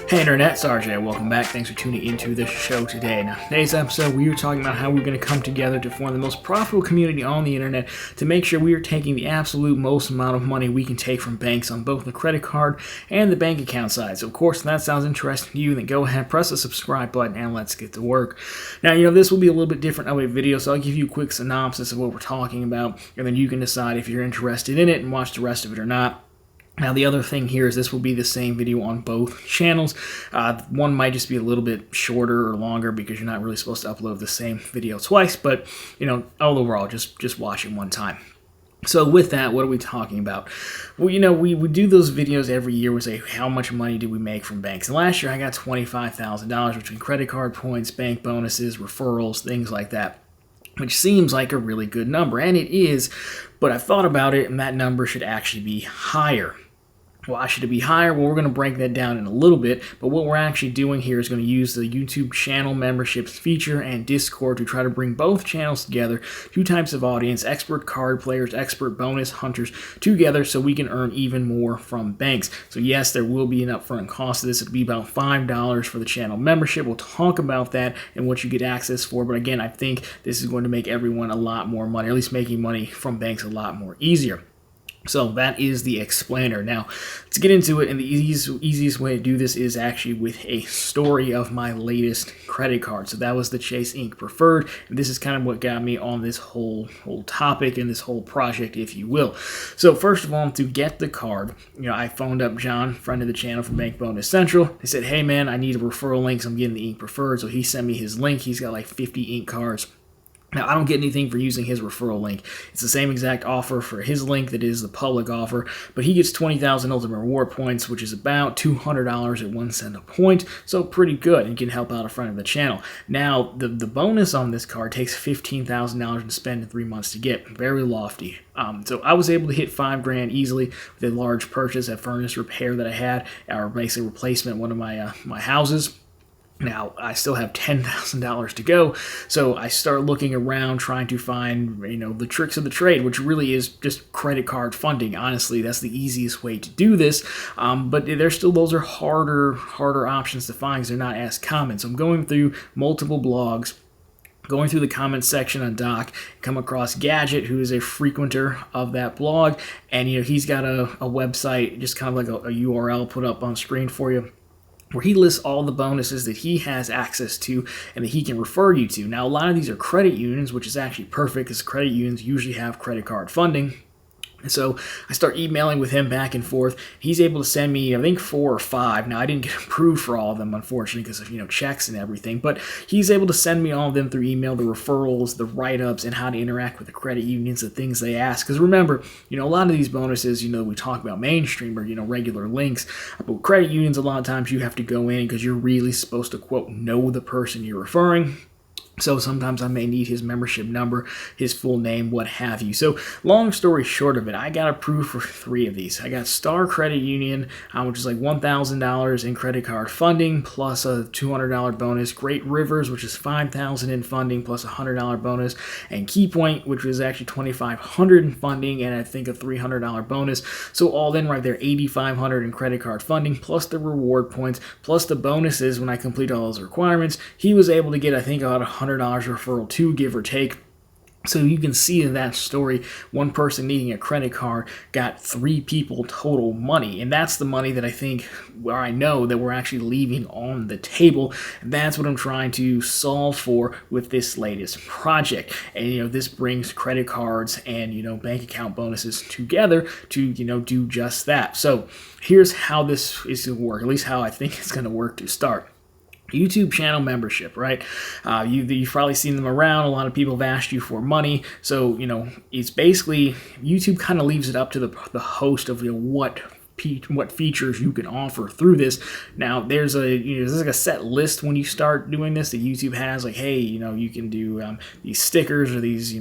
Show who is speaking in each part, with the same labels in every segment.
Speaker 1: Hey Internet, it's RJ. Welcome back. Thanks for tuning into the show today. Now, today's episode, we are talking about how we're going to come together to form the most profitable community on the internet to make sure we are taking the absolute most amount of money we can take from banks on both the credit card and the bank account side. So, of course, if that sounds interesting to you, then go ahead, press the subscribe button, and let's get to work. Now, this will be a little bit different of a video, so I'll give you a quick synopsis of what we're talking about, and then you can decide if you're interested in it and watch the rest of it or not. Now, the other thing here is this will be the same video on both channels. One might just be a little bit shorter or longer because you're not really supposed to upload the same video twice, but, all overall, just watch it one time. So with that, what are we talking about? Well, we do those videos every year. We say, how much money did we make from banks? And last year, I got $25,000 between credit card points, bank bonuses, referrals, things like that, which seems like a really good number, and it is, but I've thought about it, and that number should actually be higher. Why should it be higher? Well, we're going to break that down in a little bit, but what we're actually doing here is going to use the YouTube channel memberships feature and Discord to try to bring both channels together, two types of audience, expert card players, expert bonus hunters together so we can earn even more from banks. So yes, there will be an upfront cost to this. It'll be about $5 for the channel membership. We'll talk about that and what you get access for, but again, I think this is going to make everyone a lot more money, or at least making money from banks a lot more easier. So that is the explainer. Now, let's get into it, and the easiest way to do this is actually with a story of my latest credit card. So that was the Chase Ink Preferred, and this is kind of what got me on this whole topic and this whole project, if you will. So first of all, to get the card, I phoned up John, friend of the channel from Bank Bonus Central. I said, hey man, I need a referral link, so I'm getting the Ink Preferred. So he sent me his link. He's got like 50 Ink cards. Now, I don't get anything for using his referral link. It's the same exact offer for his link that is the public offer, but he gets 20,000 ultimate reward points, which is about $200 at 1 cent a point, so pretty good and can help out a friend of the channel. Now, the bonus on this card takes $15,000 to spend in 3 months to get. Very lofty. So I was able to hit $5,000 easily with a large purchase, a furnace repair that I had, or basically replacement of one of my houses. Now, I still have $10,000 to go, so I start looking around trying to find, the tricks of the trade, which really is just credit card funding. Honestly, that's the easiest way to do this, but those are harder options to find because they're not as common. So I'm going through multiple blogs, going through the comments section on Doc, come across Gadget, who is a frequenter of that blog, and he's got a website, just kind of like a URL put up on screen for you, where he lists all the bonuses that he has access to and that he can refer you to. Now, a lot of these are credit unions, which is actually perfect because credit unions usually have credit card funding. And so I start emailing with him back and forth. He's able to send me, I think, 4 or 5. Now, I didn't get approved for all of them, unfortunately, because of, checks and everything. But he's able to send me all of them through email, the referrals, the write-ups, and how to interact with the credit unions, the things they ask. Because remember, a lot of these bonuses, we talk about mainstream or, regular links. But with credit unions, a lot of times you have to go in because you're really supposed to, quote, know the person you're referring. So sometimes I may need his membership number, his full name, what have you. So long story short of it, I got approved for 3 of these. I got Star Credit Union, which is like $1,000 in credit card funding plus a $200 bonus. Great Rivers, which is $5,000 in funding plus a $100 bonus. And Key Point, which was actually $2,500 in funding and I think a $300 bonus. So all in right there, $8,500 in credit card funding plus the reward points plus the bonuses when I complete all those requirements. He was able to get, I think, about $100 referral too, give or take. So you can see in that story, one person needing a credit card got 3 people total money. And that's the money that I know that we're actually leaving on the table. And that's what I'm trying to solve for with this latest project. And, this brings credit cards and, bank account bonuses together to, do just that. So here's how this is going to work, at least how I think it's going to work to start. YouTube channel membership, right? You've probably seen them around. A lot of people have asked you for money. So, it's basically, YouTube kind of leaves it up to the host of what features you can offer through this. Now, there's like a set list when you start doing this that YouTube has, like, hey, you can do these stickers or these,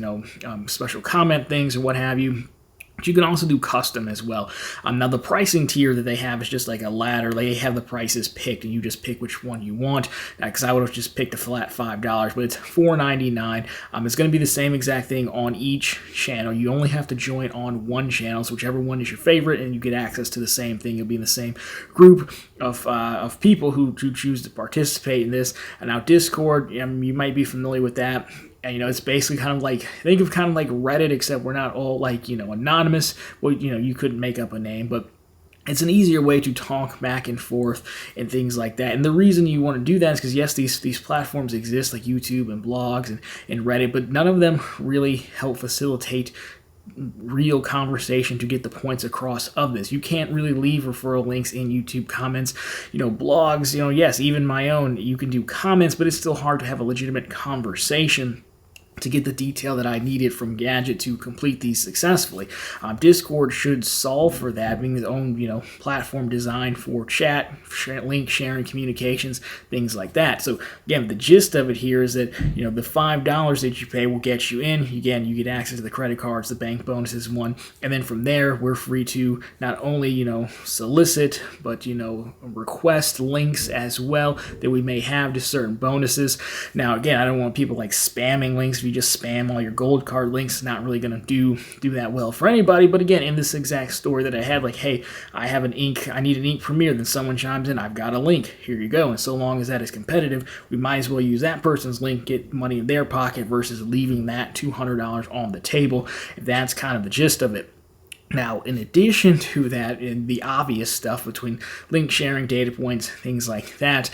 Speaker 1: special comment things or what have you. But you can also do custom as well. Now, the pricing tier that they have is just like a ladder. They have the prices picked, and you just pick which one you want. Because I would have just picked a flat $5, but it's $4.99. It's going to be the same exact thing on each channel. You only have to join on one channel, so whichever one is your favorite, and you get access to the same thing. You'll be in the same group of people who choose to participate in this. And now Discord, you might be familiar with that. And, it's basically kind of like, think of kind of like Reddit, except we're not all like, anonymous. Well, you couldn't make up a name, but it's an easier way to talk back and forth and things like that. And the reason you want to do that is because, yes, these platforms exist like YouTube and blogs and Reddit, but none of them really help facilitate real conversation to get the points across of this. You can't really leave referral links in YouTube comments. Blogs, yes, even my own, you can do comments, but it's still hard to have a legitimate conversation to get the detail that I needed from Gadget to complete these successfully. Discord should solve for that, being its own platform designed for chat, link sharing, communications, things like that. So again, the gist of it here is that the $5 that you pay will get you in. Again, you get access to the credit cards, the bank bonuses, and then from there we're free to not only solicit but request links as well that we may have to certain bonuses. Now again, I don't want people like spamming links. If you just spam all your gold card links, it's not really going to do that well for anybody. But again, in this exact story that I had, like, hey, I have I need an ink premiere, then someone chimes in, I've got a link, here you go. And so long as that is competitive, we might as well use that person's link, get money in their pocket versus leaving that $200 on the table. That's kind of the gist of it. Now, in addition to that, in the obvious stuff between link sharing, data points, things like that,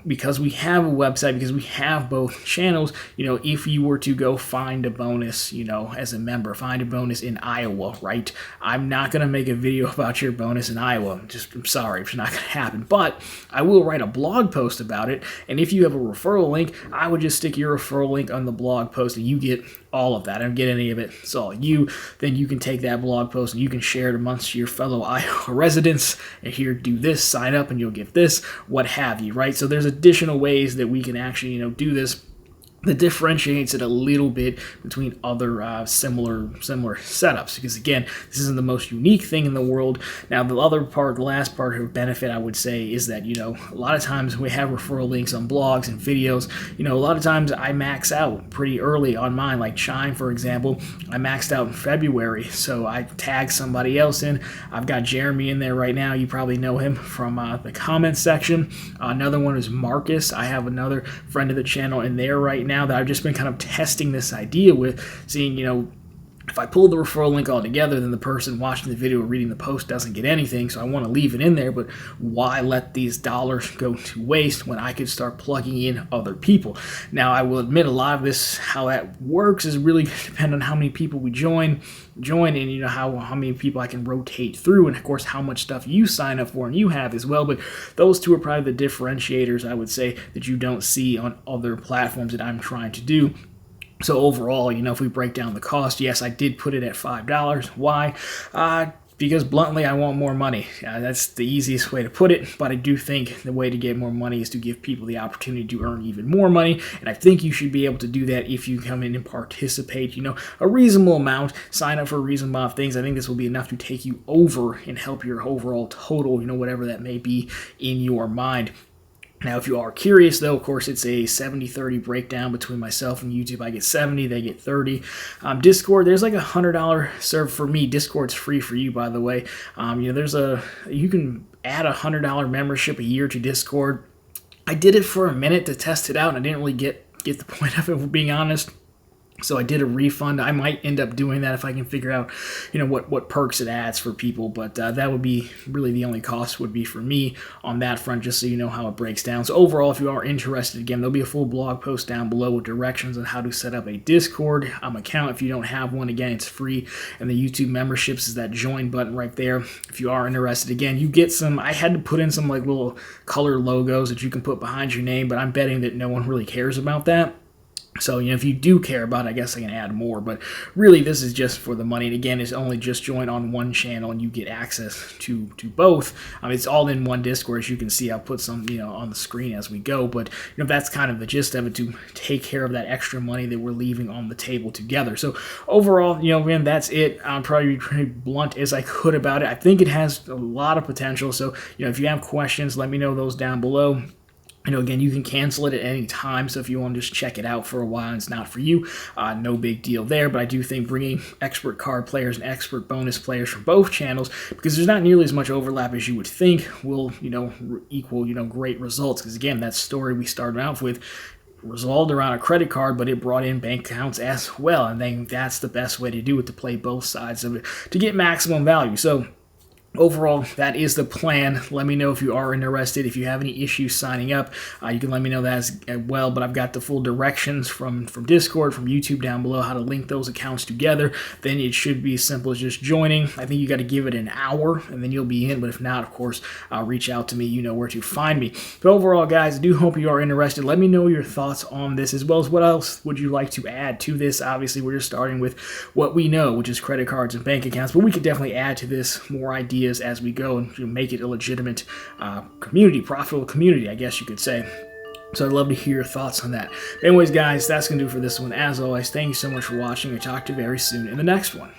Speaker 1: because we have a website, because we have both channels, if you were to go find a bonus, as a member, find a bonus in Iowa, right? I'm not going to make a video about your bonus in Iowa. I'm sorry, it's not going to happen. But I will write a blog post about it. And if you have a referral link, I would just stick your referral link on the blog post and you get all of that. I don't get any of it. It's all you. Then you can take that blog post and you can share it amongst your fellow Iowa residents. And here, do this, sign up, and you'll get this, what have you, right? So there's additional ways that we can actually, do this that differentiates it a little bit between other similar setups, because again, this isn't the most unique thing in the world. Now, the last part of benefit, I would say, is that a lot of times we have referral links on blogs and videos. A lot of times I max out pretty early on mine, like Chime, for example. I maxed out in February, so I tagged somebody else in. I've got Jeremy in there right now. You probably know him from the comments section. Another one is Marcus. I have another friend of the channel in there right now that I've just been kind of testing this idea with, seeing, if I pull the referral link all together, then the person watching the video or reading the post doesn't get anything, so I want to leave it in there, but why let these dollars go to waste when I could start plugging in other people? Now, I will admit a lot of this, how that works, is really depend on how many people we join and how many people I can rotate through, and of course how much stuff you sign up for and you have as well. But those two are probably the differentiators, I would say, that you don't see on other platforms that I'm trying to do. So overall, if we break down the cost, yes, I did put it at $5. Why? Because bluntly, I want more money. That's the easiest way to put it, but I do think the way to get more money is to give people the opportunity to earn even more money, and I think you should be able to do that if you come in and participate, a reasonable amount, sign up for a reasonable amount of things. I think this will be enough to take you over and help your overall total, whatever that may be in your mind. Now, if you are curious, though, of course, it's a 70-30 breakdown between myself and YouTube. I get 70, they get 30. Discord, there's like a $100 server for me. Discord's free for you, by the way. You can add a $100 membership a year to Discord. I did it for a minute to test it out, and I didn't really get the point of it, being honest. So I did a refund. I might end up doing that if I can figure out, what perks it adds for people. But that would be really the only cost would be for me on that front, just so you know how it breaks down. So overall, if you are interested, again, there'll be a full blog post down below with directions on how to set up a Discord account. If you don't have one, again, it's free. And the YouTube memberships is that join button right there. If you are interested, again, you get some. I had to put in some like little color logos that you can put behind your name, but I'm betting that no one really cares about that. So, if you do care about it, I guess I can add more, but really this is just for the money. And again, it's only just join on one channel and you get access to both. It's all in one Discord. As you can see, I'll put some, on the screen as we go, but that's kind of the gist of it, to take care of that extra money that we're leaving on the table together. So overall, again, that's it. I'm probably pretty blunt as I could about it. I think it has a lot of potential. So, if you have questions, let me know those down below. Again, you can cancel it at any time, so if you want to just check it out for a while and it's not for you, no big deal there. But I do think bringing expert card players and expert bonus players from both channels, because there's not nearly as much overlap as you would think, will, equal, great results. Because again, that story we started out with resolved around a credit card, but it brought in bank accounts as well. And then that's the best way to do it, to play both sides of it to get maximum value. So overall, that is the plan. Let me know if you are interested. If you have any issues signing up, you can let me know that as well. But I've got the full directions from Discord, from YouTube down below, how to link those accounts together. Then it should be as simple as just joining. I think you got to give it an hour, and then you'll be in. But if not, of course, reach out to me. You know where to find me. But overall, guys, I do hope you are interested. Let me know your thoughts on this, as well as what else would you like to add to this. Obviously, we're just starting with what we know, which is credit cards and bank accounts. But we could definitely add to this more ideas as we go and make it a legitimate community, profitable community, I guess you could say. So I'd love to hear your thoughts on that. Anyways, guys, that's going to do it for this one. As always, thank you so much for watching. I'll talk to you very soon in the next one.